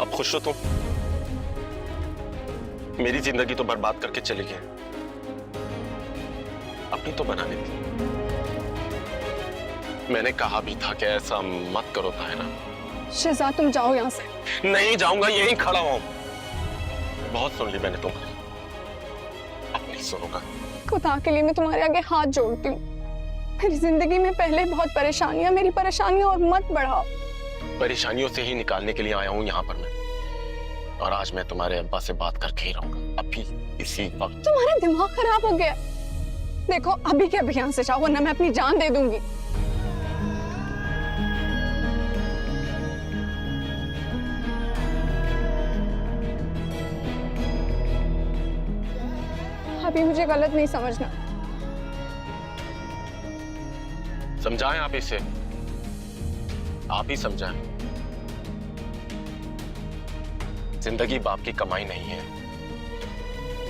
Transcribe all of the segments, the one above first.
अब खुश हो तुम? मेरी जिंदगी तो बर्बाद करके चली गई, अपनी तो बनाने दी। मैंने कहा भी था कि ऐसा मत करो ताहिरा। शहजाद तुम जाओ यहाँ से। नहीं जाऊंगा, यहीं खड़ा हूं। बहुत सुन ली मैंने तुमको, अब नहीं सुनूंगा। खुदा के लिए मैं तुम्हारे आगे हाथ जोड़ती हूँ। मेरी जिंदगी में पहले बहुत परेशानियां, मेरी परेशानियां और मत बढ़ाओ। परेशानियों से ही निकालने के लिए आया हूं यहाँ पर मैं, और आज मैं तुम्हारे अब्बा से बात करके ही रहूंगा, अभी इसी वक्त। तुम्हारा दिमाग खराब हो गया। देखो अभी के अभी यहाँ से जाओ, वरना मैं अपनी जान दे दूंगी। अभी मुझे गलत नहीं समझना। समझाएं आप इसे, आप ही समझाएं। जिंदगी बाप की कमाई नहीं है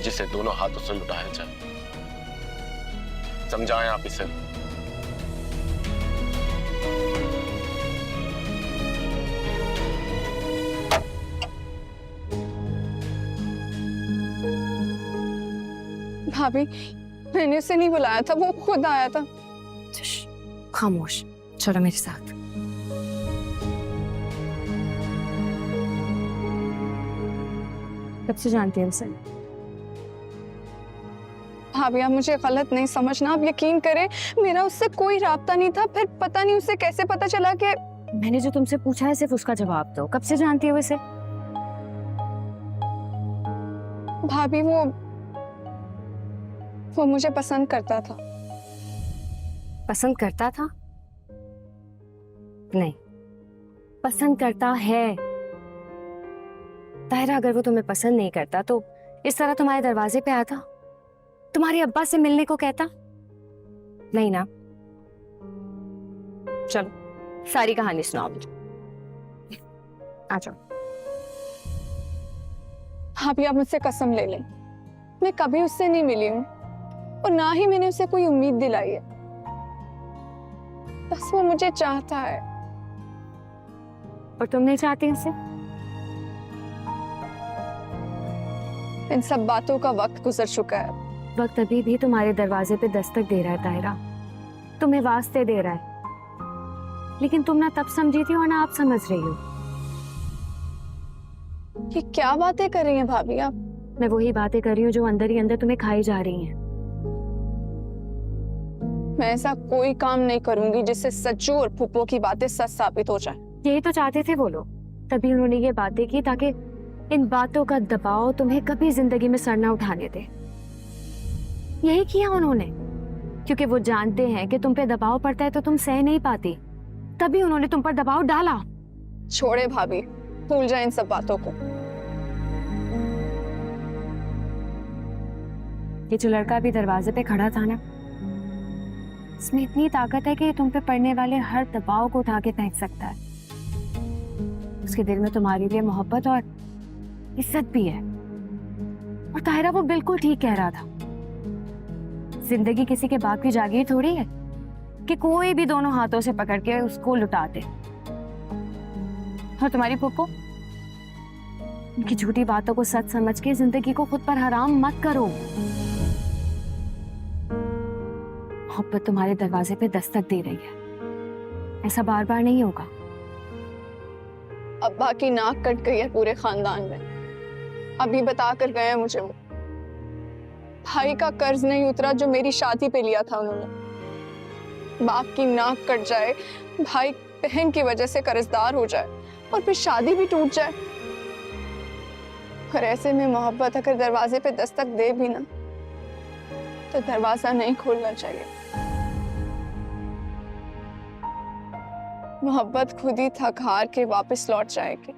जिसे दोनों हाथों से लुटाया जाए। समझाएं आप इसे। भाभी मैंने उसे नहीं बुलाया था, वो खुद आया था। खामोश, चलो मेरे साथ। कब से जानती है उसे? भाभी आप मुझे गलत नहीं समझना, आप यकीन करें मेरा उससे कोई राब्ता नहीं था। फिर पता नहीं उसे कैसे पता चला कि मैंने जो तुमसे पूछा है सिर्फ उसका जवाब दो। कब से जानती है उसे? भाभी वो मुझे पसंद करता था। पसंद करता था? नहीं, पसंद करता है। ताहिरा अगर वो तुम्हें पसंद नहीं करता तो इस तरह तुम्हारे दरवाजे पे आता, तुम्हारे अब्बा से मिलने को कहता? नहीं ना? चलो सारी कहानी सुनाओ मुझे, आ जाओ। भाभी आप मुझसे कसम ले लें, मैं कभी उससे नहीं मिली हूँ और ना ही मैंने उसे कोई उम्मीद दिलाई है। बस वो मुझे चाहता है। और तुम नहीं चाहती उसे? इन सब बातों का वक्त गुजर चुका है। वक्त अभी भी तुम्हारे दरवाजे पे दस्तक दे रहा है ताहिरा, तुम्हें वास्ते दे रहा है, लेकिन तुम ना तब समझी थी और ना आप समझ रही हो। ये क्या बातें कर रही हैं भाभी आप? मैं वही बातें कर रही हूँ जो अंदर ही अंदर तुम्हें खाई जा रही हैं। मैं ऐसा कोई काम नहीं करूंगी जिससे सच्चू और फूफो की बातें सच साबित हो जाए। यही तो चाहते थे वो लोग, तभी उन्होंने ये बातें की ताकि इन बातों का दबाव तुम्हें कभी जिंदगी में सर न उठाने दे। यही किया उन्होंने, क्योंकि वो जानते हैं कि तुम पे दबाव पड़ता है तो तुम सह नहीं पाती, तभी उन्होंने तुम पर दबाव डाला। छोड़े भाभी, भूल जाए इन सब बातों को। ये जो लड़का भी दरवाजे पे खड़ा था ना, इसमें इतनी ताकत है कि तुम पे पड़ने वाले हर दबाव को उठा के फेंक सकता है। उसके दिल में तुम्हारे लिए मोहब्बत और इज्जत भी है। और ताहिरा वो बिल्कुल ठीक कह रहा था, जिंदगी किसी के बाप की जागीर थोड़ी है कि कोई भी दोनों हाथों से पकड़ के उसको लुटा दे। और तुम्हारी पुप्पो, उनकी झूठी बातों को सच समझ के जिंदगी को खुद पर हराम मत करो। मोहब्बत तुम्हारे दरवाजे पे दस्तक दे रही है, ऐसा बार बार नहीं होगा। अब्बा की नाक कट गई है पूरे खानदान में, अभी बता कर गए हैं मुझे वो। भाई का कर्ज नहीं उतरा जो मेरी शादी पे लिया था उन्होंने। बाप की नाक कट जाए, भाई बहन की वजह से कर्जदार हो जाए और फिर शादी भी टूट जाए। और ऐसे में मोहब्बत अगर दरवाजे पे दस्तक दे भी ना तो दरवाजा नहीं खोलना चाहिए। मोहब्बत खुद ही थक हार के वापस लौट जाएगी।